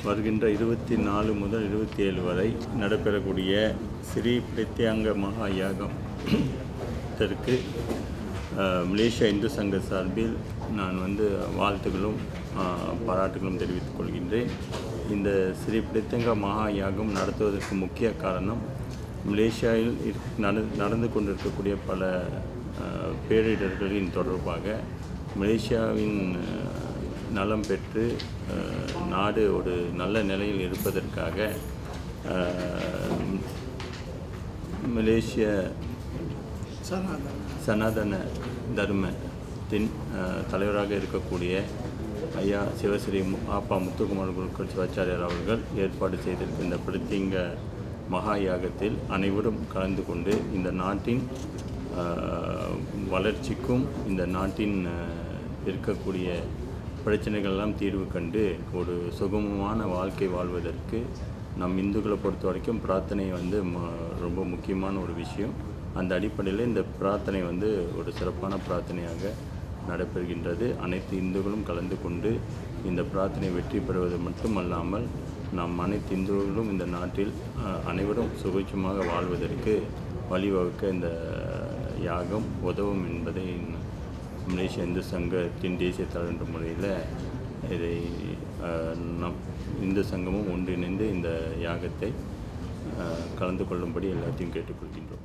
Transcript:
வருகின்ற 24 முதல் 27 வரை நடைபெறக்கூடிய ஸ்ரீ பிரத்யங்க மகா யாகத்திற்கு மலேசியா இந்து சங்க சார்பில் நான் வாழ்த்துக்களும் பாராட்டுகளும் தெரிவித்துக் கொள்கின்றேன். இந்த ஸ்ரீ பிரத்யங்க மகா யாகம் நடத்துவதற்கு முக்கிய காரணம், மலேசியாவில் நடந்து கொண்டிருக்கக்கூடிய பல பேரிடர்களின் தொடர்பாக மலேசியாவின் நலம் பெற்று நாடு ஒரு நல்ல நிலையில் இருப்பதற்காக மலேசிய சனாதன தர்மத்தின் தலைவராக இருக்கக்கூடிய ஐயா சிவஸ்ரீ ஆப்பா முத்துக்குமார் குருக்கள் சிவாச்சாரியார் அவர்கள் ஏற்பாடு செய்திருக்கின்ற இந்த பிரத்யங்க மகா யாகத்தில் அனைவரும் கலந்து கொண்டு இந்த நாட்டின் வளர்ச்சிக்கும் இந்த நாட்டின் இருக்கக்கூடிய பிரச்சனைகள்லாம் தீர்வு கண்டு ஒரு சுகமமான வாழ்க்கை வாழ்வதற்கு நம் இந்துக்களை பொறுத்த வரைக்கும் பிரார்த்தனை ரொம்ப முக்கியமான ஒரு விஷயம். அந்த அடிப்படையில் இந்த பிரார்த்தனை ஒரு சிறப்பான பிரார்த்தனையாக நடைபெறுகின்றது. அனைத்து இந்துக்களும் கலந்து கொண்டு இந்த பிரார்த்தனை வெற்றி பெறுவது மட்டுமல்லாமல் நாம் அனைத்து இந்துக்களும் இந்த நாட்டில் அனைவரும் சுபிட்சமாக வாழ்வதற்கு வழிவகுக்க இந்த யாகம் உதவும் என்பதை மலேசிய இந்து சங்கத்தின் தேசிய தலைவர் என்ற முறையில் இதை இந்து சங்கமும் ஒன்றிணைந்து இந்த யாகத்தை கலந்து கொள்ளும்படி எல்லாத்தையும் கேட்டுக்கொள்கின்றோம்.